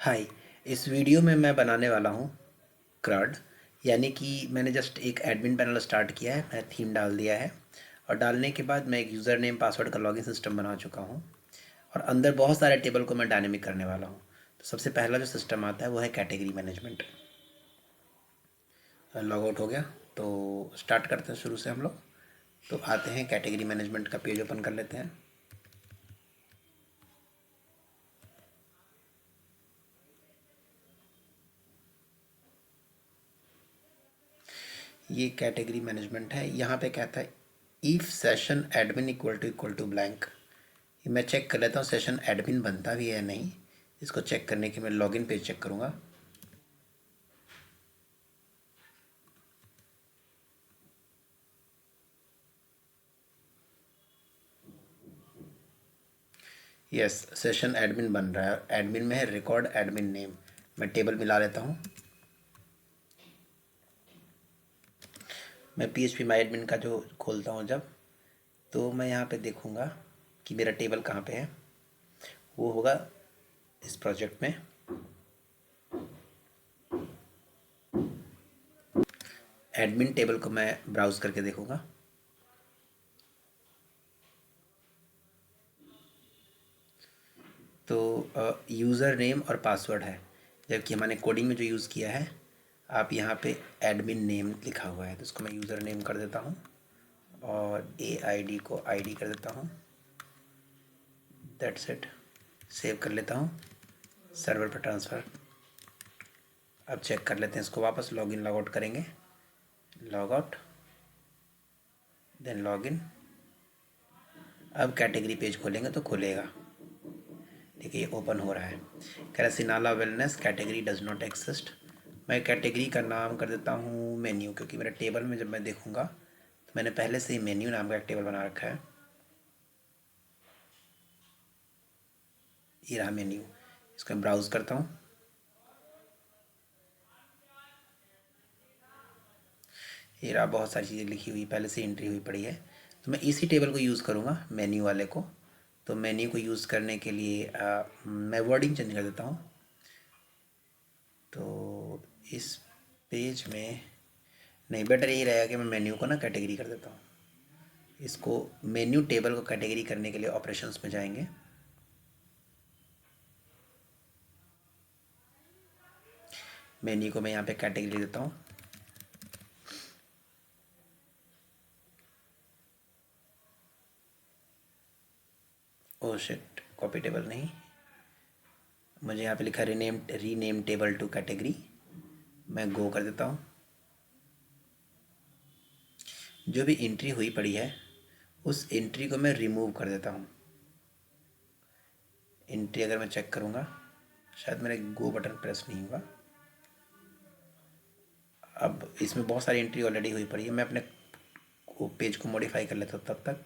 हाय। इस वीडियो में मैं बनाने वाला हूँ क्रड। यानी कि मैंने जस्ट एक एडमिन पैनल स्टार्ट किया है, मैं थीम डाल दिया है और डालने के बाद मैं एक यूज़र नेम पासवर्ड का लॉगिन सिस्टम बना चुका हूँ और अंदर बहुत सारे टेबल को मैं डायनेमिक करने वाला हूँ। तो सबसे पहला जो सिस्टम आता है वो है कैटेगरी मैनेजमेंट। लॉग आउट हो गया तो स्टार्ट करते हैं शुरू से हम लोग। तो आते हैं कैटेगरी मैनेजमेंट का पेज ओपन कर लेते हैं। ये कैटेगरी मैनेजमेंट है। यहाँ पे कहता है if session admin equal to blank. मैं चेक कर लेता हूँ सेशन एडमिन बनता भी है या नहीं। इसको चेक करने के मैं लॉगिन पेज चेक करूँगा। यस, सेशन एडमिन बन रहा है। एडमिन में है रिकॉर्ड एडमिन नेम। मैं टेबल मिला लेता हूँ। मैं PHP माई एडमिन का जो खोलता हूँ जब, तो मैं यहाँ पे देखूँगा कि मेरा टेबल कहाँ पे है। वो होगा इस प्रोजेक्ट में। एडमिन टेबल को मैं ब्राउज़ करके देखूँगा। तो यूज़र नेम और पासवर्ड है, जबकि हमने कोडिंग में जो यूज़ किया है, आप यहाँ पे एडमिन नेम लिखा हुआ है तो इसको मैं यूज़र नेम कर देता हूँ और AID को ID कर देता हूँ। That's it. सेव कर लेता हूँ, सर्वर पर ट्रांसफ़र। अब चेक कर लेते हैं इसको, वापस लॉगिन लॉग आउट करेंगे। Log out, then login. अब कैटेगरी पेज खोलेंगे तो खुलेगा। देखिए ये ओपन हो रहा है। कह रहा सिनाला wellness category does not exist. मैं कैटेगरी का नाम कर देता हूँ मेन्यू, क्योंकि मेरे टेबल में जब मैं देखूँगा तो मैंने पहले से ही मेन्यू नाम का एक टेबल बना रखा है। ये रहा मेन्यू। इसको मैं ब्राउज़ करता हूँ। ये रहा, बहुत सारी चीज़ें लिखी हुई पहले से एंट्री हुई पड़ी है। तो मैं इसी टेबल को यूज़ करूँगा, मेन्यू वाले को। तो मेन्यू को यूज़ करने के लिए मैं वर्डिंग चेंज कर देता हूँ। तो इस पेज में नहीं, बेटर यही रहेगा कि मैं मेन्यू को ना कैटेगरी कर देता हूँ। इसको मेन्यू टेबल को कैटेगरी करने के लिए ऑपरेशंस में जाएंगे। मेन्यू को मैं यहाँ पे कैटेगरी देता हूँ। ओह शिट, कॉपी टेबल नहीं, मुझे यहाँ पे लिखा रीनेम टेबल टू कैटेगरी। मैं गो कर देता हूँ। जो भी एंट्री हुई पड़ी है उस एंट्री को मैं रिमूव कर देता हूँ। एंट्री अगर मैं चेक करूँगा, शायद मेरा गो बटन प्रेस नहीं हुआ। अब इसमें बहुत सारी एंट्री ऑलरेडी हुई पड़ी है। मैं अपने पेज को मॉडिफाई कर लेता हूँ तब तक।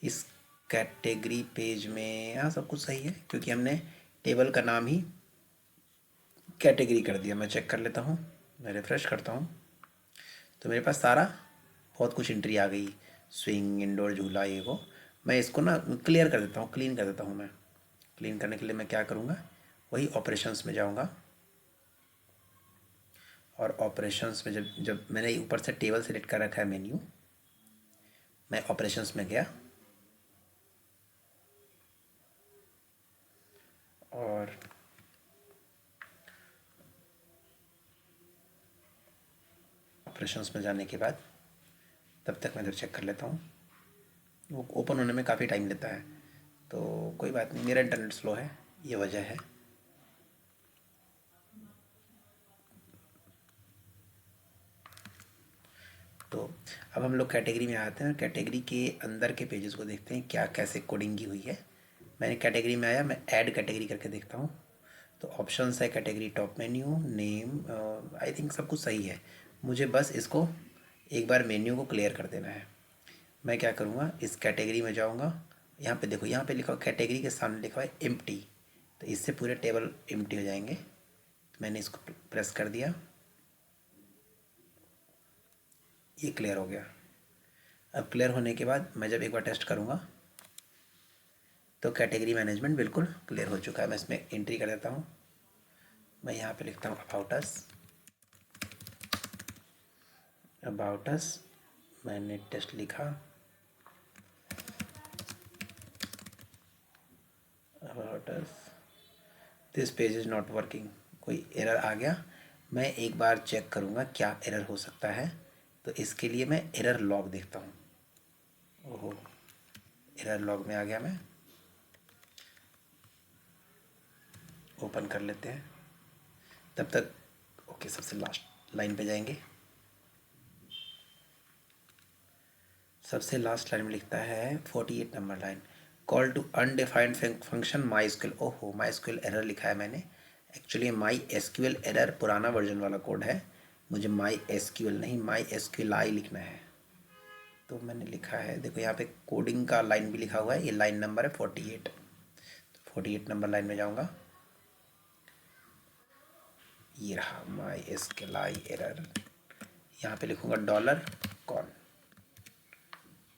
इस कैटेगरी पेज में हाँ सब कुछ सही है, क्योंकि हमने टेबल का नाम ही कैटेगरी कर दिया। मैं चेक कर लेता हूँ, मैं रिफ़्रेश करता हूँ तो मेरे पास सारा बहुत कुछ एंट्री आ गई। स्विंग, इंडोर, झूला, ये वो। मैं इसको ना क्लियर कर देता हूँ, क्लीन कर देता हूँ। मैं क्लीन करने के लिए मैं क्या करूँगा, वही ऑपरेशंस में जाऊँगा। और ऑपरेशंस में जब जब मैंने ऊपर से टेबल सेलेक्ट कर रखा है मेन्यू, मैं ऑपरेशंस में गया और ऑपरेशंस में जाने के बाद तब तक मैं इधर चेक कर लेता हूँ। वो ओपन होने में काफ़ी टाइम लेता है, तो कोई बात नहीं, मेरा इंटरनेट स्लो है, ये वजह है। तो अब हम लोग कैटेगरी में आते हैं। कैटेगरी के अंदर के पेजेस को देखते हैं क्या कैसे कोडिंग की हुई है। मैंने कैटेगरी में आया, मैं ऐड कैटेगरी करके देखता हूँ। तो ऑप्शंस है कैटेगरी, टॉप मेन्यू, नेम, आई थिंक सब कुछ सही है। मुझे बस इसको एक बार मेन्यू को क्लियर कर देना है। मैं क्या करूँगा, इस कैटेगरी में जाऊँगा। यहाँ पे देखो, यहाँ पे लिखा हुआ कैटेगरी के सामने लिखा हुआ है एम्प्टी, तो इससे पूरे टेबल एम्प्टी हो जाएंगे। तो मैंने इसको प्रेस कर दिया, ये क्लियर हो गया। अब क्लियर होने के बाद मैं जब एक बार टेस्ट करूँगा तो कैटेगरी मैनेजमेंट बिल्कुल क्लियर हो चुका है। मैं इसमें एंट्री कर देता हूँ। मैं यहाँ पे लिखता हूँ अबाउट अस। मैंने टेस्ट लिखा, about us, this page is not working, कोई एरर आ गया। मैं एक बार चेक करूँगा क्या एरर हो सकता है। तो इसके लिए मैं एरर लॉग देखता हूँ। ओहो, एरर लॉग में आ गया। मैं ओपन कर लेते हैं तब तक। ओके, सबसे लास्ट लाइन पे जाएंगे। सबसे लास्ट लाइन में लिखता है 48 number line, call to undefined function MySQL. ओहो, माई स्क्यूएल एरर लिखा है मैंने। एक्चुअली माई एसक्यूएल एरर पुराना वर्जन वाला कोड है, मुझे माई एसक्यूएल नहीं माई एसक्यूएल आई लिखना है। तो मैंने लिखा है, देखो यहाँ पे कोडिंग का लाइन भी लिखा हुआ है, ये लाइन नंबर है 48। 48 नंबर लाइन में जाऊँगा, ये रहा माई एसक्यूएल आई एरर। यहाँ पे लिखूँगा डॉलर कॉन।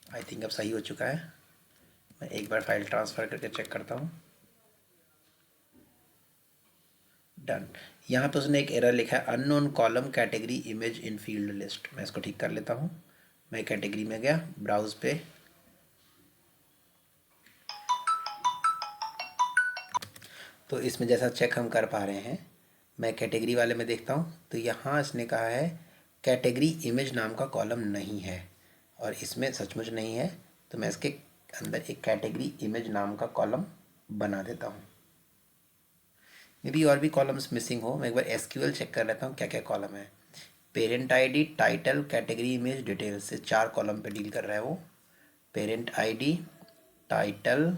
आई थिंक अब सही हो चुका है। मैं एक बार फाइल ट्रांसफ़र करके चेक करता हूँ। डन। यहाँ पे उसने एक एरर लिखा है, unknown column category image in field list. मैं इसको ठीक कर लेता हूँ। मैं कैटेगरी में गया, ब्राउज पे, तो इसमें जैसा चेक हम कर पा रहे हैं, मैं कैटेगरी वाले में देखता हूँ तो यहाँ इसने कहा है कैटेगरी इमेज नाम का कॉलम नहीं है, और इसमें सचमुच नहीं है। तो मैं इसके अंदर एक कैटेगरी इमेज नाम का कॉलम बना देता हूँ। मे बी और भी कॉलम्स मिसिंग हो। मैं एक बार एसक्यूएल चेक कर लेता हूँ क्या क्या कॉलम है। Parent ID, title, category, image, details से 4 कॉलम पे डील कर रहा है वो। Parent ID, title,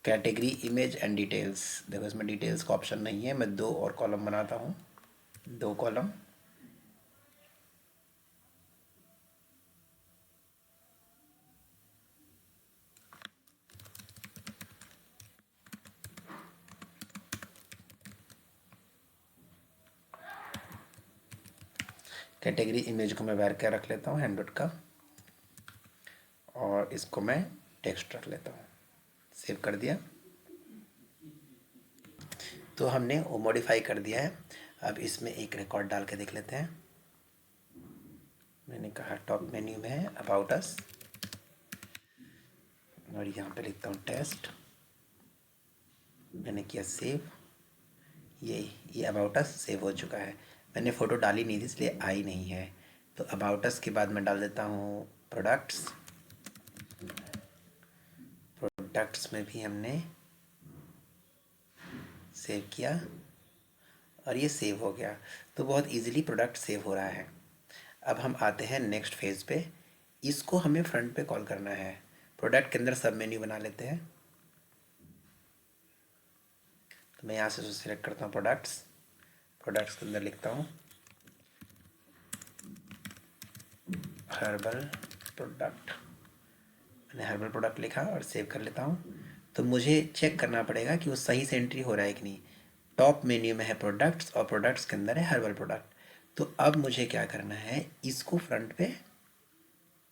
category, image and details. देखो इसमें डिटेल्स का ऑप्शन नहीं है। मैं 2 और कॉलम बनाता हूँ, 2 कॉलम। कैटेगरी इमेज को मैं वैर क्या रख लेता हूँ, हैंडआउट का, और इसको मैं टेक्स्ट रख लेता हूँ। सेव कर दिया। तो हमने वो मॉडिफाई कर दिया है। अब इसमें एक रिकॉर्ड डाल के देख लेते हैं। मैंने कहा टॉप मेन्यू में है अबाउट अस, और यहाँ पे लिखता हूँ टेस्ट। मैंने किया सेव। ये अबाउट अस सेव हो चुका है। मैंने फ़ोटो डाली नहीं थी इसलिए आई नहीं है। तो अबाउट अस के बाद मैं डाल देता हूँ प्रोडक्ट्स। प्रोडक्ट्स में भी हमने सेव किया और ये सेव हो गया। तो बहुत इजीली प्रोडक्ट सेव हो रहा है। अब हम आते हैं नेक्स्ट फेज़ पे। इसको हमें फ्रंट पे कॉल करना है। प्रोडक्ट के अंदर सब मेन्यू बना लेते हैं। तो मैं यहाँ से सिलेक्ट करता हूँ प्रोडक्ट्स। प्रोडक्ट्स के अंदर लिखता हूँ हर्बल प्रोडक्ट। मैंने हर्बल प्रोडक्ट लिखा और सेव कर लेता हूँ। तो मुझे चेक करना पड़ेगा कि वो सही से एंट्री हो रहा है कि नहीं। टॉप मेन्यू में है प्रोडक्ट्स और प्रोडक्ट्स के अंदर है हर्बल प्रोडक्ट। तो अब मुझे क्या करना है, इसको फ्रंट पे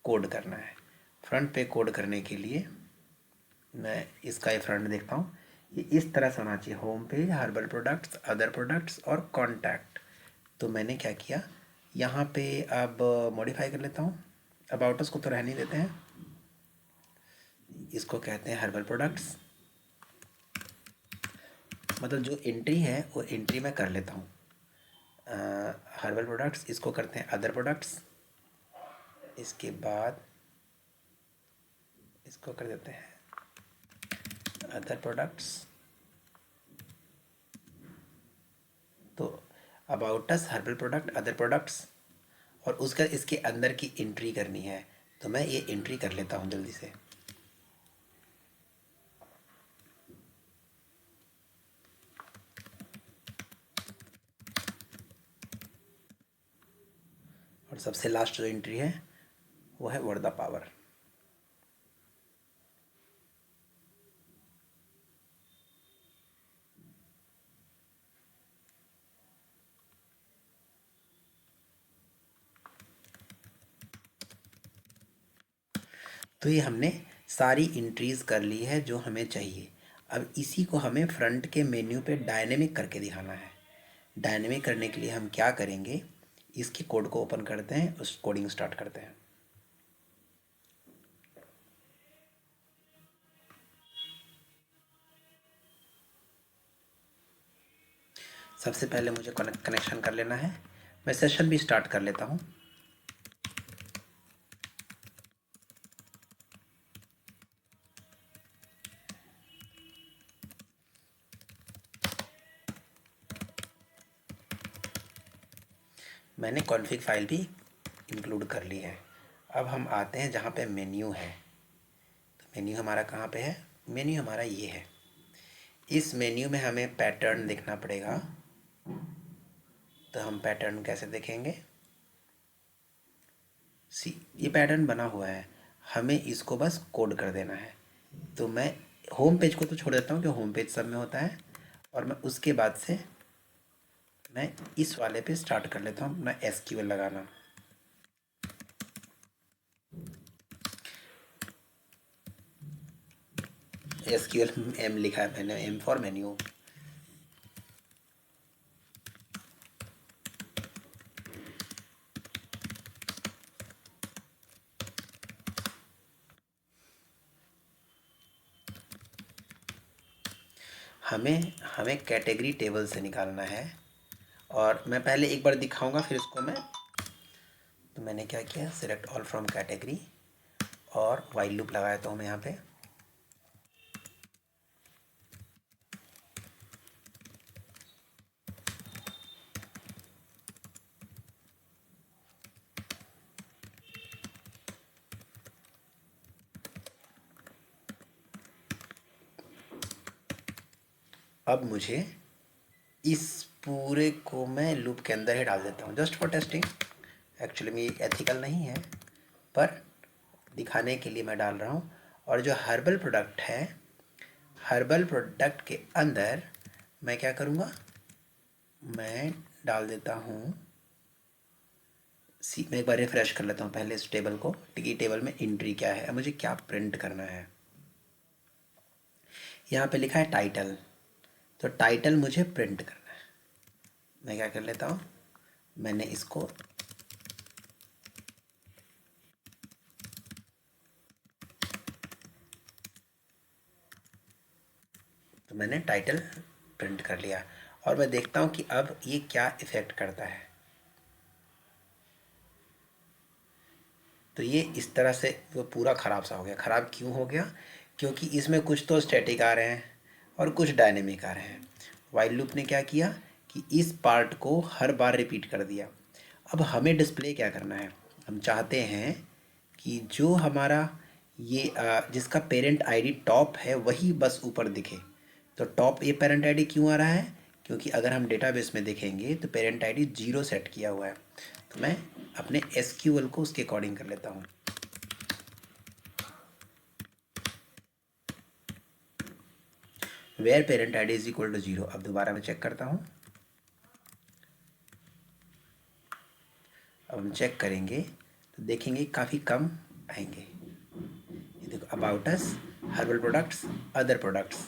कोड करना है। फ्रंट पे कोड करने के लिए मैं इसका ही फ्रंट देखता हूँ। ये इस तरह से होना चाहिए, home page, herbal products, other products और कॉन्टैक्ट। तो मैंने क्या किया, यहाँ पे अब मॉडिफाई कर लेता हूँ। अबाउट अस को तो रहने देते हैं, इसको कहते हैं हर्बल प्रोडक्ट्स। मतलब जो एंट्री है वो एंट्री मैं कर लेता हूँ। हर्बल प्रोडक्ट्स, इसको करते हैं अदर प्रोडक्ट्स। इसके बाद इसको कर देते हैं अदर प्रोडक्ट्स। तो about us, herbal product, other products, और उसका इसके अंदर की एंट्री करनी है। तो मैं ये एंट्री कर लेता हूँ जल्दी से। और सबसे लास्ट जो एंट्री है वो है वर्ड द पावर। तो ये हमने सारी एंट्रीज़ कर ली है जो हमें चाहिए। अब इसी को हमें फ्रंट के मेन्यू पे डायनेमिक करके दिखाना है। डायनेमिक करने के लिए हम क्या करेंगे, इसके कोड को ओपन करते हैं, उस कोडिंग स्टार्ट करते हैं। सबसे पहले मुझे कनेक्शन कर लेना है। मैं सेशन भी स्टार्ट कर लेता हूँ। मैंने कॉन्फ़िग फाइल भी इंक्लूड कर ली है। अब हम आते हैं जहाँ पे मेन्यू है। तो मेन्यू हमारा कहाँ पे है? मेन्यू हमारा ये है। इस मेन्यू में हमें पैटर्न देखना पड़ेगा। तो हम पैटर्न कैसे देखेंगे? ये पैटर्न बना हुआ है, हमें इसको बस कोड कर देना है। तो मैं होम पेज को तो छोड़ देता हूँ कि होम पेज सब में होता है, और मैं उसके बाद से मैं इस वाले पे स्टार्ट कर लेता हूँ अपना एसक्यूएल लगाना। एसक्यूएल एम लिखा है मैंने, एम फॉर मेन्यू। हमें हमें कैटेगरी टेबल से निकालना है, और मैं पहले एक बार दिखाऊंगा फिर इसको मैं। तो मैंने क्या किया, सिलेक्ट ऑल फ्रॉम कैटेगरी और वाइल लूप लगाया तो मैं यहाँ पे। अब मुझे इस पूरे को मैं लूप के अंदर ही डाल देता हूँ, जस्ट फॉर टेस्टिंग। एक्चुअली में एथिकल नहीं है, पर दिखाने के लिए मैं डाल रहा हूँ। और जो हर्बल प्रोडक्ट है, हर्बल प्रोडक्ट के अंदर मैं क्या करूँगा, मैं डाल देता हूँ मैं एक बार रिफ्रेश कर लेता हूँ पहले इस टेबल को, टिकी टेबल में एंट्री क्या है, मुझे क्या प्रिंट करना है। यहाँ पे लिखा है टाइटल, तो टाइटल मुझे प्रिंट करना है। मैं क्या कर लेता हूँ, मैंने इसको तो मैंने टाइटल प्रिंट कर लिया, और मैं देखता हूँ कि अब ये क्या इफ़ेक्ट करता है। तो ये इस तरह से वो पूरा ख़राब सा हो गया। ख़राब क्यों हो गया? क्योंकि इसमें कुछ तो स्टैटिक आ रहे हैं और कुछ डायनेमिक आ रहे हैं। वाइल लूप ने क्या किया कि इस पार्ट को हर बार रिपीट कर दिया। अब हमें डिस्प्ले क्या करना है, हम चाहते हैं कि जो हमारा ये जिसका पेरेंट आईडी टॉप है वही बस ऊपर दिखे। तो टॉप ये पेरेंट आईडी क्यों आ रहा है? क्योंकि अगर हम डेटाबेस में देखेंगे तो पेरेंट आईडी 0 सेट किया हुआ है। तो मैं अपने एसक्यूएल को उसके अकॉर्डिंग कर लेता हूँ। Where parent ID is equal to 0। अब दोबारा मैं चेक करता हूँ। अब हम चेक करेंगे तो देखेंगे काफ़ी कम आएंगे। ये देखो, about us, herbal products, other products,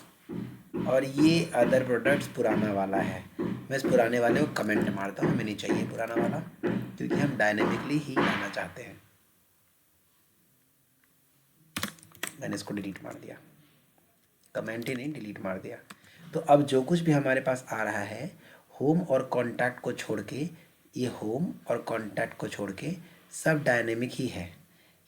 और ये अदर प्रोडक्ट्स पुराना वाला है। मैं इस पुराने वाले को कमेंट मारता हूँ, हमें नहीं चाहिए पुराना वाला, क्योंकि हम डायनेमिकली ही लाना चाहते हैं। मैंने इसको डिलीट मार दिया, कमेंट ही नहीं डिलीट मार दिया। तो अब जो कुछ भी हमारे पास आ रहा है, होम और कॉन्टैक्ट को छोड़ के, ये होम और कॉन्टैक्ट को छोड़ के सब डायनेमिक ही है।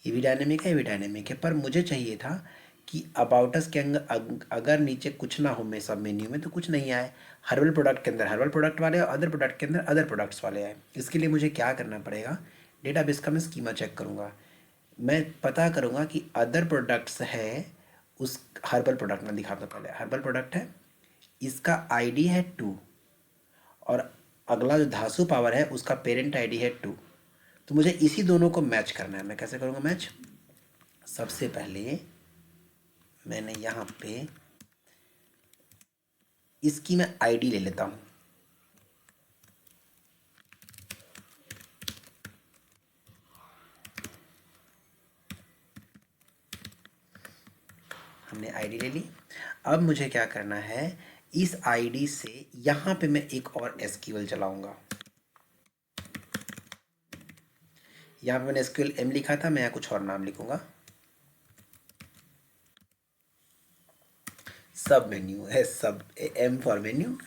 ये भी डायनेमिक है, ये भी डायनेमिक है, पर मुझे चाहिए था कि अबाउटस के अंदर अगर नीचे कुछ ना हो, मैं सब मेन्यू में तो कुछ नहीं आए, हर्बल प्रोडक्ट के अंदर हर्बल प्रोडक्ट वाले और अदर प्रोडक्ट के अंदर अदर प्रोडक्ट्स वाले आए। इसके लिए मुझे क्या करना पड़ेगा, डेटाबेस का मैं स्कीमा चेक करूँगा। मैं पता करूँगा कि अदर प्रोडक्ट्स है उस हर्बल प्रोडक्ट में। दिखाता हूँ, पहले हर्बल प्रोडक्ट है, इसका आईडी है 2, और अगला जो धासु पावर है उसका पेरेंट आईडी है 2। तो मुझे इसी दोनों को मैच करना है। मैं कैसे करूँगा मैच? सबसे पहले मैंने यहाँ पे इसकी मैं आईडी ले लेता हूँ। हमने आईडी ले ली। अब मुझे क्या करना है, इस आईडी से यहाँ पे मैं एक और एसक्यूएल चलाऊंगा। यहाँ पे मैंने एसक्यूएल एम लिखा था, मैं यहाँ कुछ और नाम लिखूंगा, सब मेन्यू है, सब एम फॉर मेन्यू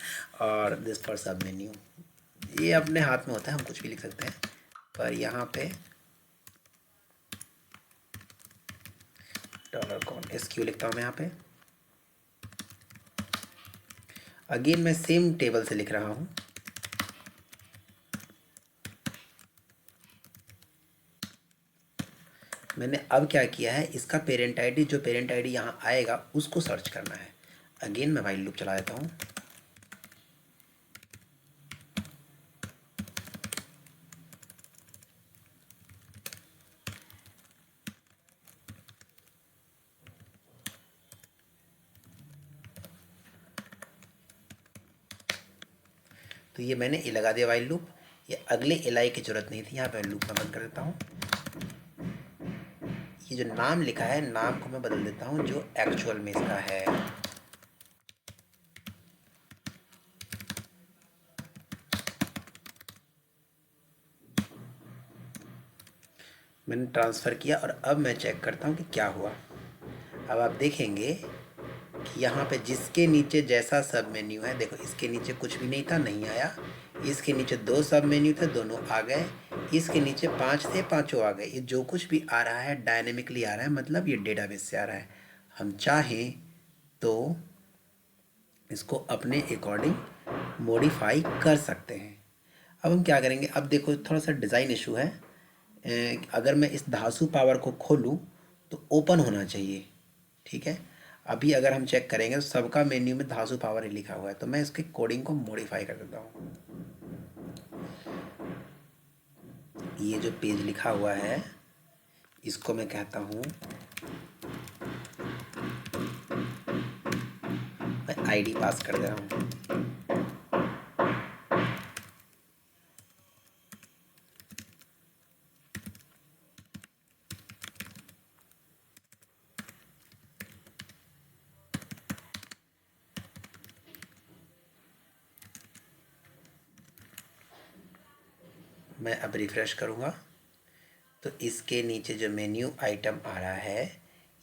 और दिस फॉर सब मेन्यू। ये अपने हाथ में होता है, हम कुछ भी लिख सकते हैं, पर यहाँ पे $कॉन एसक्यू लिखता हूँ मैं यहाँ पे। अगेन मैं सेम टेबल से लिख रहा हूँ, मैंने अब क्या किया है, इसका पेरेंट आईडी, जो पेरेंट आईडी यहाँ आएगा उसको सर्च करना है। अगेन मैं व्हाइल लूप चला देता हूँ। तो ये मैंने ए लगा दिया व्हाइल लूप, ये अगले एलाई की जरूरत नहीं थी, यहाँ पे लूप में बंद कर देता हूँ। ये जो नाम लिखा है, नाम को मैं बदल देता हूँ जो एक्चुअल में इसका है। मैंने ट्रांसफ़र किया और अब मैं चेक करता हूँ कि क्या हुआ। अब आप देखेंगे कि यहाँ पे जिसके नीचे जैसा सब मेन्यू है, देखो इसके नीचे कुछ भी नहीं था, नहीं आया। इसके नीचे 2 सब मेन्यू थे, दोनों आ गए। इसके नीचे 5 थे, पांचों आ गए। ये जो कुछ भी आ रहा है डायनेमिकली आ रहा है, मतलब ये डेटाबेस से आ रहा है। हम चाहें तो इसको अपने अकॉर्डिंग मॉडिफाई कर सकते हैं। अब हम क्या करेंगे, अब देखो थोड़ा सा डिज़ाइन इशू है। अगर मैं इस धासु पावर को खोलूँ तो ओपन होना चाहिए, ठीक है। अभी अगर हम चेक करेंगे तो सबका मेन्यू में धासु पावर ही लिखा हुआ है, तो मैं इसके कोडिंग को मॉडिफाई कर देता हूँ। ये जो पेज लिखा हुआ है इसको मैं कहता हूँ, मैं आईडी पास कर दे रहा हूँ। मैं अब रिफ़्रेश करूँगा तो इसके नीचे जो मेन्यू आइटम आ रहा है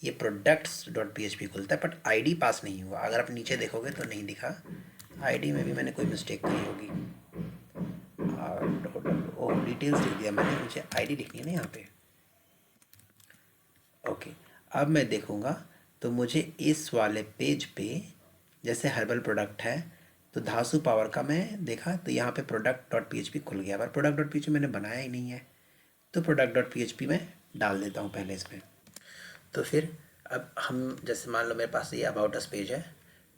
ये products dot P H P खुलता है, बट आईडी पास नहीं हुआ। अगर आप नीचे देखोगे तो नहीं दिखा, आईडी में भी मैंने कोई मिस्टेक की होगी। और डिटेल्स लिख दिया मैंने, मुझे आईडी लिखनी है ना यहाँ पे। ओके, अब मैं देखूँगा तो मुझे इस वाले पेज पे जैसे हर्बल प्रोडक्ट है तो धासु पावर का मैं देखा तो यहाँ पे product dot P H P खुल गया, पर product dot P H P मैंने बनाया ही नहीं है, तो product dot P H P मैं डाल देता हूँ पहले इसमें। तो फिर अब हम जैसे मान लो मेरे पास ये अबाउट अस पेज है,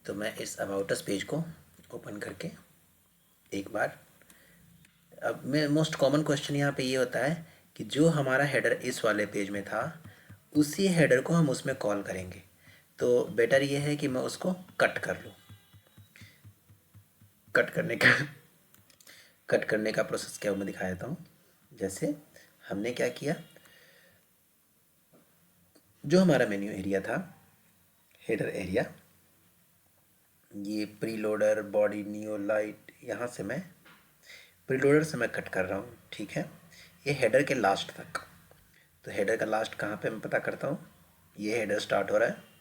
तो मैं इस अबाउट अस पेज को ओपन करके एक बार, अब मैं मोस्ट कॉमन क्वेश्चन यहाँ पे ये होता है कि जो हमारा हेडर इस वाले पेज में था उसी हेडर को हम उसमें कॉल करेंगे, तो बेटर ये है कि मैं उसको कट कर लूँ। कट करने का कट करने का प्रोसेस क्या मैं दिखा देता हूँ। जैसे हमने क्या किया, जो हमारा मेन्यू एरिया था, हेडर एरिया, ये प्रीलोडर बॉडी नियो लाइट, यहाँ से मैं प्रीलोडर से मैं कट कर रहा हूँ, ठीक है। ये हेडर के लास्ट तक, तो हेडर का लास्ट कहाँ पे मैं पता करता हूँ, ये हेडर स्टार्ट हो रहा है।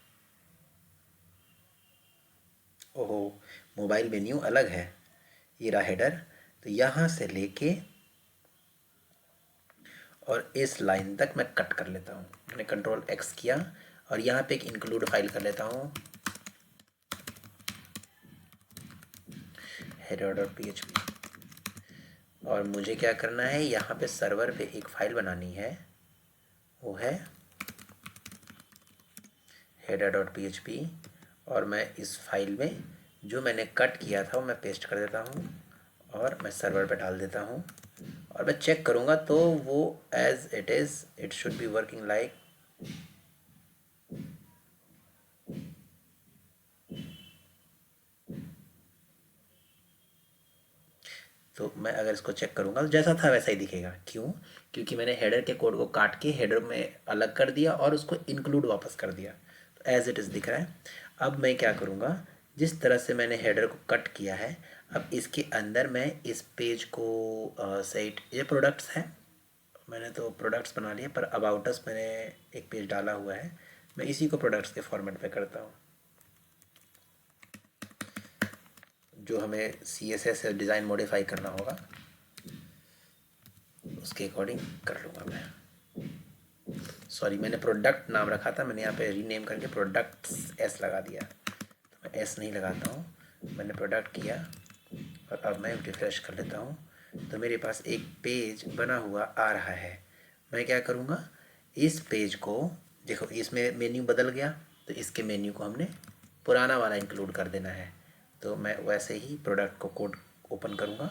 ओहो, मोबाइल मेन्यू अलग है, ये रहा हेडर। तो यहाँ से लेके और इस लाइन तक मैं कट कर लेता हूँ। मैंने कंट्रोल एक्स किया और यहाँ पे एक इंक्लूड फाइल कर लेता हूँ, header dot P H P. और मुझे क्या करना है, यहाँ पे सर्वर पे एक फ़ाइल बनानी है, वो है header dot P H P. और मैं इस फाइल में जो मैंने कट किया था वो मैं पेस्ट कर देता हूँ और मैं सर्वर पे डाल देता हूँ। और मैं चेक करूँगा तो वो as it is it should be working like. तो मैं अगर इसको चेक करूँगा तो जैसा था वैसा ही दिखेगा। क्यों? क्योंकि मैंने हेडर के कोड को काट के हेडर में अलग कर दिया और उसको इंक्लूड वापस कर दिया। तो एज इट इज़ दिख रहा है। अब मैं क्या करूँगा, जिस तरह से मैंने हेडर को कट किया है, अब इसके अंदर मैं इस पेज को सेट, ये प्रोडक्ट्स है, मैंने तो प्रोडक्ट्स बना लिए, पर अबाउट अस मैंने एक पेज डाला हुआ है, मैं इसी को प्रोडक्ट्स के फॉर्मेट पे करता हूँ। जो हमें CSS से डिज़ाइन मॉडिफाई करना होगा उसके अकॉर्डिंग कर लूँगा मैं। सॉरी, मैंने प्रोडक्ट नाम रखा था, मैंने यहाँ पे रीनेम करके प्रोडक्ट्स एस लगा दिया, तो मैं एस नहीं लगाता हूँ, मैंने प्रोडक्ट किया। और अब मैं रिफ्रेश कर लेता हूँ, तो मेरे पास एक पेज बना हुआ आ रहा है। मैं क्या करूँगा, इस पेज को देखो, इसमें मेन्यू बदल गया, तो इसके मेन्यू को हमने पुराना वाला इंक्लूड कर देना है। तो मैं वैसे ही प्रोडक्ट को कोड ओपन करूँगा,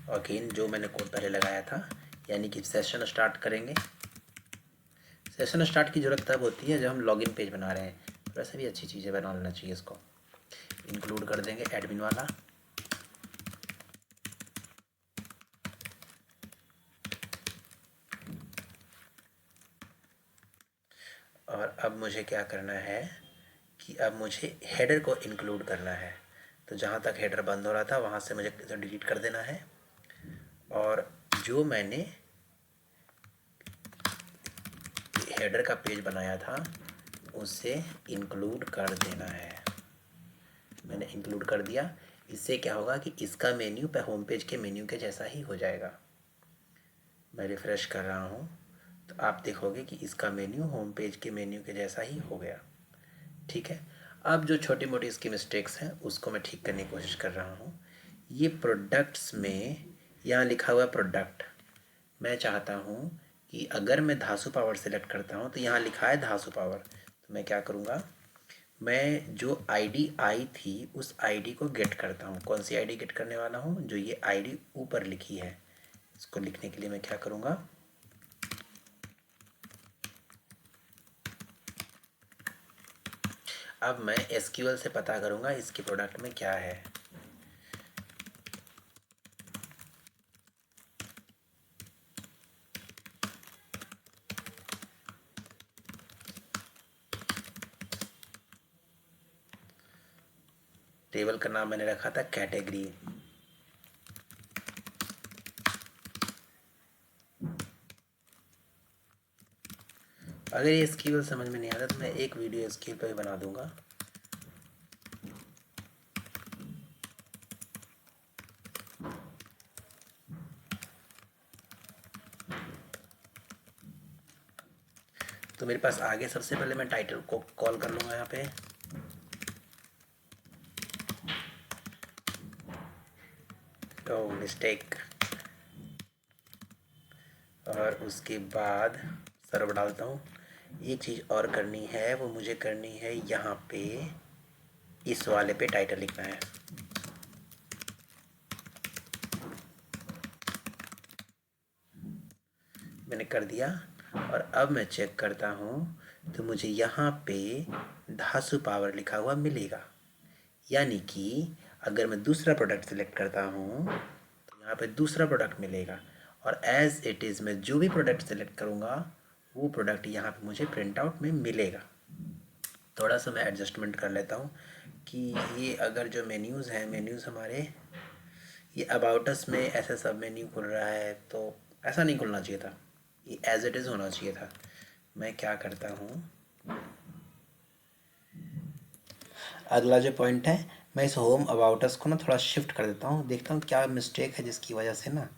और अगेन जो मैंने कोड पहले लगाया था, यानी कि सेशन स्टार्ट करेंगे। सेशन स्टार्ट की ज़रूरत तब होती है जब हम लॉगिन पेज बना रहे हैं, वैसे भी अच्छी चीज़ें बना लेना चाहिए। इसको इंक्लूड कर देंगे एडमिन वाला, और अब मुझे क्या करना है कि अब मुझे हेडर को इंक्लूड करना है। तो जहाँ तक हेडर बंद हो रहा था वहाँ से मुझे डिलीट कर देना है, और जो मैंने हेडर का पेज बनाया था उसे इंक्लूड कर देना है। मैंने इंक्लूड कर दिया। इससे क्या होगा कि इसका मेन्यू पे होम पेज के मेन्यू के जैसा ही हो जाएगा। मैं रिफ़्रेश कर रहा हूँ तो आप देखोगे कि इसका मेन्यू होम पेज के मेन्यू के जैसा ही हो गया। ठीक है, अब जो छोटी मोटी इसकी मिस्टेक्स हैं उसको मैं ठीक करने की कोशिश कर रहा हूँ। ये प्रोडक्ट्स में यहाँ लिखा हुआ प्रोडक्ट, मैं चाहता हूँ कि अगर मैं धासु पावर सेलेक्ट करता हूँ तो यहाँ लिखा है धासु पावर। तो मैं क्या करूँगा, मैं जो आईडी आई थी उस आईडी को गेट करता हूँ। कौन सी आईडी गेट करने वाला हूँ, जो ये आईडी ऊपर लिखी है। इसको लिखने के लिए मैं क्या करूँगा, अब मैं SQL से पता करूँगा इसके प्रोडक्ट में क्या है। टेबल का नाम मैंने रखा था कैटेगरी। अगर ये SQL समझ में नहीं आता तो मैं एक वीडियो SQL पर ही बना दूंगा। तो मेरे पास आगे सबसे पहले मैं टाइटल को कॉल कर लूँगा यहाँ पे, तो मिस्टेक, और उसके बाद सर्व डालता हूँ। एक चीज़ और करनी है, वो मुझे करनी है यहाँ पे इस वाले पे टाइटल लिखना है। मैंने कर दिया, और अब मैं चेक करता हूँ तो मुझे यहाँ पे धासु पावर लिखा हुआ मिलेगा। यानी कि अगर मैं दूसरा प्रोडक्ट सेलेक्ट करता हूँ तो यहाँ पे दूसरा प्रोडक्ट मिलेगा, और एज इट इज़ मैं जो भी प्रोडक्ट सेलेक्ट करूँगा वो प्रोडक्ट यहाँ पे मुझे प्रिंट आउट में मिलेगा। थोड़ा सा मैं एडजस्टमेंट कर लेता हूँ कि ये अगर जो मेन्यूज़ हैं, मेन्यूज़ हमारे ये अबाउट अस में ऐसा सब मेन्यू खुल रहा है, तो ऐसा नहीं खुलना चाहिए था, ये एज इट इज़ होना चाहिए था। मैं क्या करता हूँ, अगला जो पॉइंट है, मैं इस होम अबाउट अस को ना थोड़ा शिफ्ट कर देता हूँ, देखता हूँ क्या मिस्टेक है जिसकी वजह से ना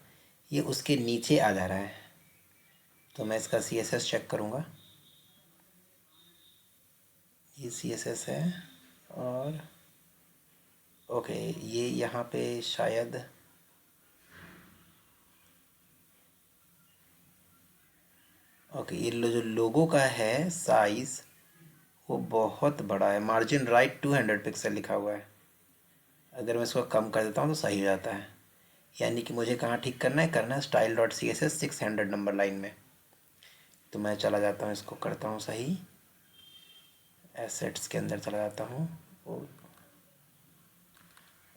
ये उसके नीचे आ जा रहा है। तो मैं इसका CSS चेक करूँगा, ये CSS है, और ओके ये यहाँ पे शायद ओके ये जो लोगो का है साइज़ वो बहुत बड़ा है, मार्जिन राइट 200 पिक्सल लिखा हुआ है। अगर मैं इसको कम कर देता हूँ तो सही हो जाता है। यानी कि मुझे कहाँ ठीक करना है style dot CSS 600 number line में। तो मैं चला जाता हूँ, इसको करता हूँ सही, एसेट्स के अंदर चला जाता हूँ,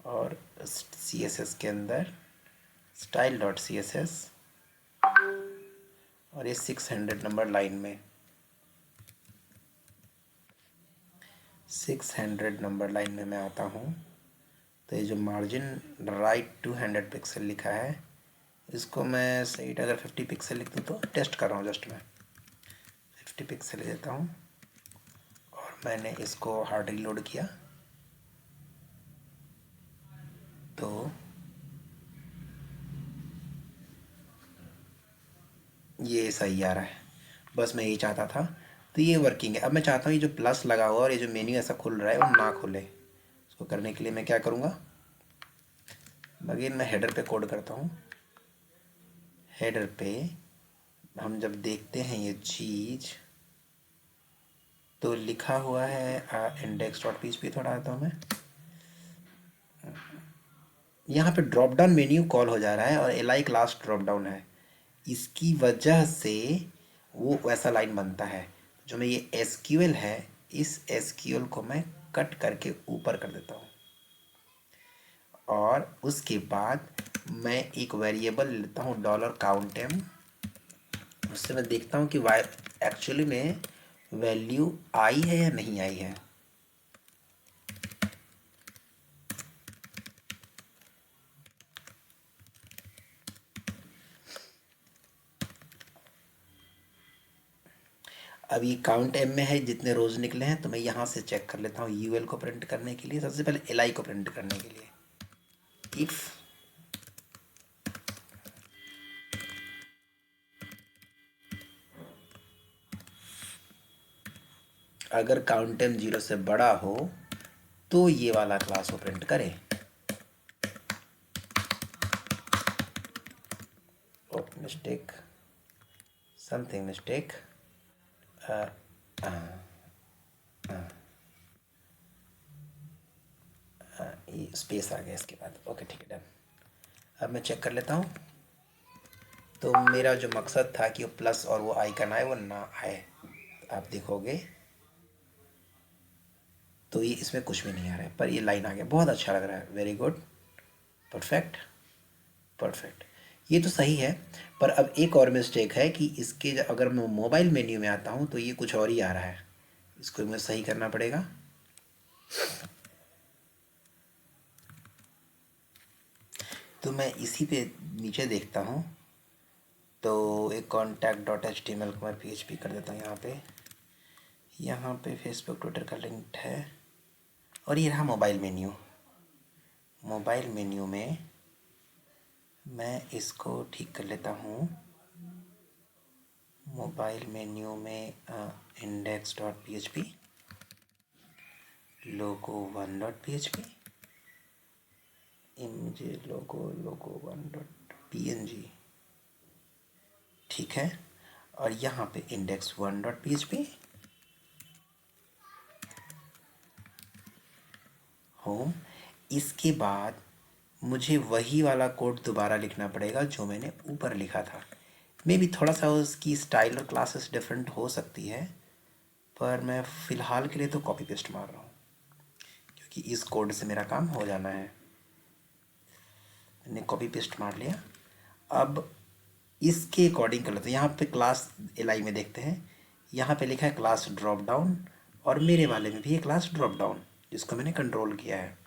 और CSS के अंदर स्टाइल डॉट CSS और ये 600 नंबर लाइन में, 600 नंबर लाइन में मैं आता हूँ। तो ये जो मार्जिन राइट 200 पिक्सल लिखा है, इसको मैं सही अगर 50 पिक्सल लिख दूँ, तो टेस्ट कर रहा हूँ जस्ट मैं 50 पिक्सल ले देता हूँ। और मैंने इसको हार्ड रीलोड किया तो ये सही आ रहा है। बस मैं यही चाहता था। तो ये वर्किंग है। अब मैं चाहता हूँ ये जो प्लस लगा हुआ और ये जो मेन्यू ऐसा खुल रहा है वो ना खुले। इसको करने के लिए मैं क्या करूँगा, अगेन मैं हेडर पे कोड करता हूँ। हेडर पे हम जब देखते हैं ये चीज़, तो लिखा हुआ है index.php। थोड़ा आता हूँ मैं, यहाँ पे ड्रॉप डाउन मेन्यू कॉल हो जा रहा है और एल क्लास ड्रॉप डाउन है। इसकी वजह से वो वैसा लाइन बनता है। जो मैं ये एसक्यूएल है, इस एसक्यूएल को मैं कट करके ऊपर कर देता हूँ और उसके बाद मैं एक वेरिएबल लेता हूँ $countem। उससे मैं देखता हूँ कि वाई एक्चुअली में वैल्यू आई है या नहीं आई है। अब ये काउंट एम में है जितने रोज निकले हैं, तो मैं यहाँ से चेक कर लेता हूँ यूएल को प्रिंट करने के लिए। सबसे पहले एल को प्रिंट करने के लिए इफ़ अगर काउंट टाइम 0 से बड़ा हो तो ये वाला क्लास को प्रिंट करे। ओ मिस्टेक, समथिंग मिस्टेक, ये स्पेस आ गया इसके बाद। ओके ठीक है, डन। अब मैं चेक कर लेता हूँ। तो मेरा जो मकसद था कि वो प्लस और वो आइकन आए वो ना आए, आप देखोगे तो ये इसमें कुछ भी नहीं आ रहा है, पर ये लाइन आ गया। बहुत अच्छा लग रहा है, वेरी गुड, परफेक्ट परफेक्ट। ये तो सही है, पर अब एक और मिस्टेक है कि इसके अगर मैं मोबाइल मेन्यू में आता हूँ तो ये कुछ और ही आ रहा है। इसको मुझे सही करना पड़ेगा। तो मैं इसी पे नीचे देखता हूँ, तो एक contact.html को मैं PHP कर देता हूँ यहाँ पे फेसबुक ट्विटर का लिंक है। और ये रहा मोबाइल मेन्यू। मोबाइल मेन्यू में मैं इसको ठीक कर लेता हूँ। मोबाइल मेन्यू में index.php, logo1.php, img logo1.png, ठीक है। और यहाँ पे index1.php होम। इसके बाद मुझे वही वाला कोड दोबारा लिखना पड़ेगा जो मैंने ऊपर लिखा था। मे भी थोड़ा सा उसकी स्टाइल और क्लासेस डिफरेंट हो सकती है, पर मैं फ़िलहाल के लिए तो कॉपी पेस्ट मार रहा हूँ क्योंकि इस कोड से मेरा काम हो जाना है। मैंने कॉपी पेस्ट मार लिया। अब इसके अकॉर्डिंग कर लेते हैं। यहाँ पे क्लास एल में देखते हैं, यहाँ पे लिखा है क्लास ड्रॉप डाउन, और मेरे वाले में भी है क्लास ड्रॉप डाउन, जिसको मैंने कंट्रोल किया है।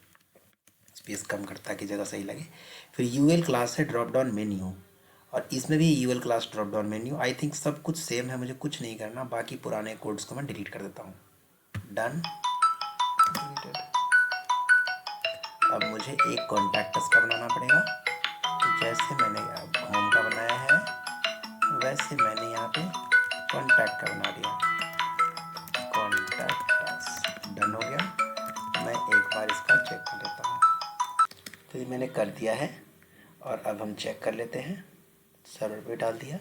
स्पेस कम करता है कि जगह सही लगे। फिर यूएल क्लास है ड्रॉप डाउन मेन्यू, और इसमें भी UL class drop down menu. I think सब कुछ सेम है, मुझे कुछ नहीं करना। बाकी पुराने कोड्स को मैं डिलीट कर देता हूँ। Done, deleted. अब मुझे एक कॉन्टैक्ट का बनाना पड़ेगा। तो जैसे मैंने होम का बनाया है वैसे मैंने यहाँ पे कॉन्टैक्ट का बना दिया। कॉन्टैक्ट डन हो गया। मैं एक बार इसका चेक कर लेता हूँ। तो ये मैंने कर दिया है, और अब हम चेक कर लेते हैं। सर्वर पे डाल दिया,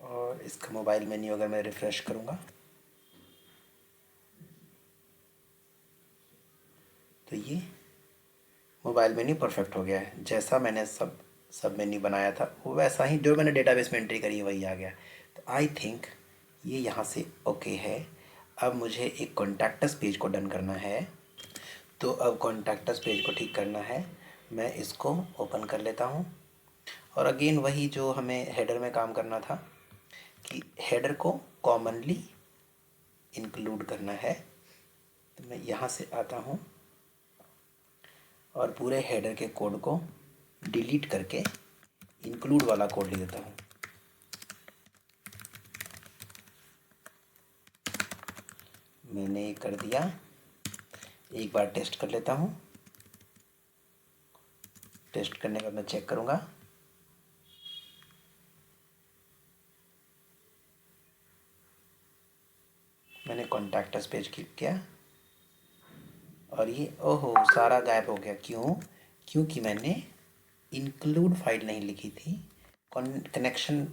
और इसका मोबाइल मेन्यू अगर मैं रिफ़्रेश करूँगा तो ये मोबाइल मेन्यू परफेक्ट हो गया है। जैसा मैंने सब मेन्यू बनाया था वो वैसा ही, जो मैंने डेटाबेस में एंट्री करी वही आ गया। तो आई थिंक ये यहाँ से ओके है। अब मुझे एक कॉन्टैक्टस पेज को डन करना है। तो अब कॉन्टैक्टस पेज को ठीक करना है। मैं इसको ओपन कर लेता हूँ और अगेन वही जो हमें हेडर में काम करना था कि हेडर को कॉमनली इंक्लूड करना है। तो मैं यहाँ से आता हूँ और पूरे हेडर के कोड को डिलीट करके इंक्लूड वाला कोड लिख देता हूँ। मैंने ये कर दिया। एक बार टेस्ट कर लेता हूँ। टेस्ट करने के बाद मैं चेक करूँगा। मैंने कॉन्टैक्ट अस पेज क्लिक किया और ये ओहो सारा गायब हो गया। क्यों? क्योंकि मैंने इंक्लूड फाइल नहीं लिखी थी, कनेक्शन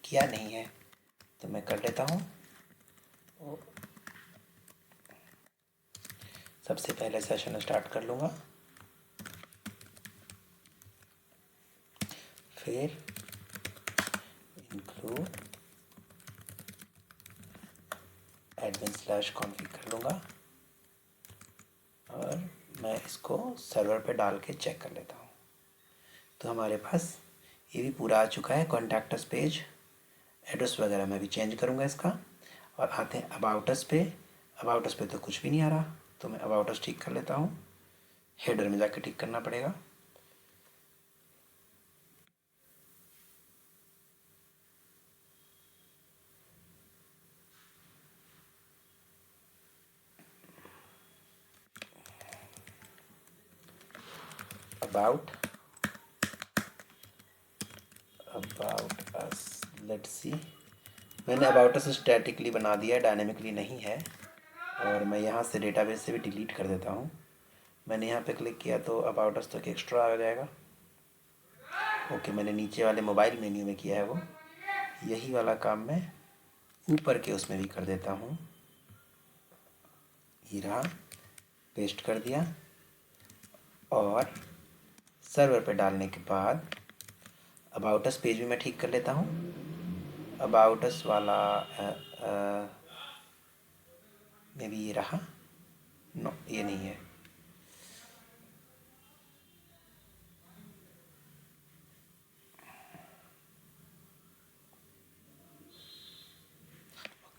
किया नहीं है। तो मैं कर लेता हूँ। सबसे पहले सेशन स्टार्ट कर लूँगा, फिर इंक्लूड admin/config कर लूँगा और मैं इसको सर्वर पे डाल के चेक कर लेता हूँ। तो हमारे पास ये भी पूरा आ चुका है। कॉन्टैक्ट अस पेज, एड्रेस वगैरह मैं भी चेंज करूँगा इसका। और आते हैं अबाउट अस पे। अबाउट अस पे तो कुछ भी नहीं आ रहा, तो मैं अबाउट अस ठीक कर लेता हूँ। हेडर में जाकर ठीक करना पड़ेगा। About us, let's see. मैंने अबाउट अस स्टैटिकली बना दिया, डायनेमिकली नहीं है। और मैं यहाँ से डेटाबेस से भी डिलीट कर देता हूँ। मैंने यहाँ पे क्लिक किया तो अबाउट अस तक एक्स्ट्रा आ जाएगा। ओके, मैंने नीचे वाले मोबाइल मेन्यू में किया है वो। यही वाला काम मैं ऊपर के उसमें भी कर देता हूँ। ये रहा, पेस्ट कर दिया। और सर्वर पे डालने के बाद अबाउट अस पेज भी मैं ठीक कर लेता हूँ। अबाउट अस वाला मे बी ये रहा। नो, ये नहीं है।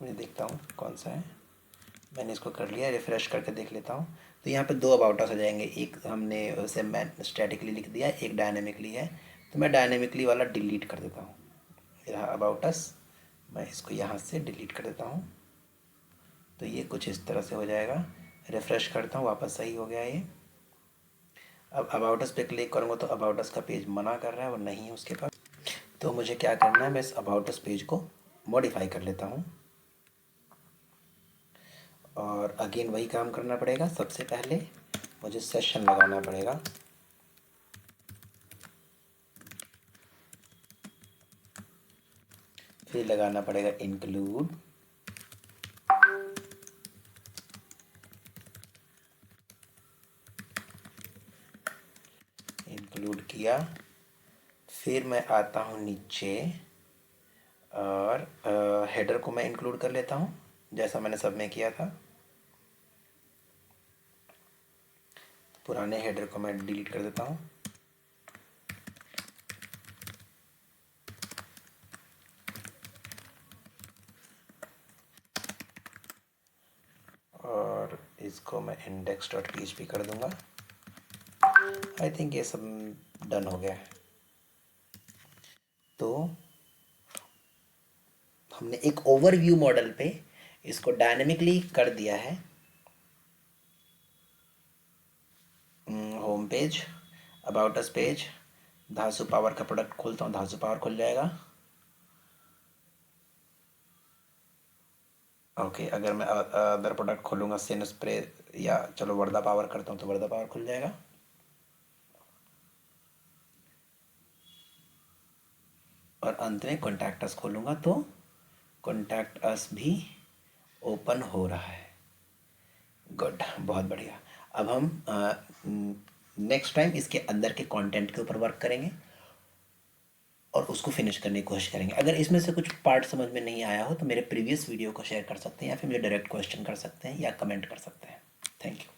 मैं देखता हूँ कौन सा है। मैंने इसको कर लिया, रिफ़्रेश करके देख लेता हूँ। तो यहाँ पे दो अबाउट अस आ जाएंगे। एक हमने उसे मैं स्टैटिकली लिख दिया, एक डायनेमिकली है। तो मैं डायनेमिकली वाला डिलीट कर देता हूँ। रहा अबाउट अस, मैं इसको यहाँ से डिलीट कर देता हूँ। तो ये कुछ इस तरह से हो जाएगा। रिफ़्रेश करता हूँ, वापस सही हो गया ये। अब अबाउट अस पे क्लिक करूँगा तो अबाउट अस का पेज मना कर रहा है, वो नहीं है उसके पास। तो मुझे क्या करना है, मैं इस अबाउट अस पेज को मॉडिफाई कर लेता हूँ। और अगेन वही काम करना पड़ेगा। सबसे पहले मुझे सेशन लगाना पड़ेगा। फिर लगाना पड़ेगा इंक्लूड, इंक्लूड किया। फिर मैं आता हूँ नीचे और हेडर को मैं इंक्लूड कर लेता हूँ, जैसा मैंने सब में किया था। पुराने हेडर को मैं डिलीट कर देता हूँ। और इसको मैं index.php कर दूंगा। आई थिंक ये सब डन हो गया है। तो हमने एक ओवरव्यू मॉडल पे इसको डायनेमिकली कर दिया है। Home page, about us page, धासु पावर का प्रोडक्ट खोलता हूँ, धासु पावर खुल जाएगा। ओके, अगर मैं अदर प्रोडक्ट खोलूँगा, सेन स्प्रे या चलो वर्धा पावर करता हूँ तो वर्धा पावर खुल जाएगा। और अंत में कॉन्टैक्ट अस खोलूँगा तो कॉन्टैक्ट अस भी ओपन हो रहा है। गुड, बहुत बढ़िया। अब हम नेक्स्ट टाइम इसके अंदर के कंटेंट के ऊपर वर्क करेंगे और उसको फिनिश करने की कोशिश करेंगे। अगर इसमें से कुछ पार्ट समझ में नहीं आया हो तो मेरे प्रीवियस वीडियो को शेयर कर सकते हैं या फिर मुझे डायरेक्ट क्वेश्चन कर सकते हैं या कमेंट कर सकते हैं। Thank you.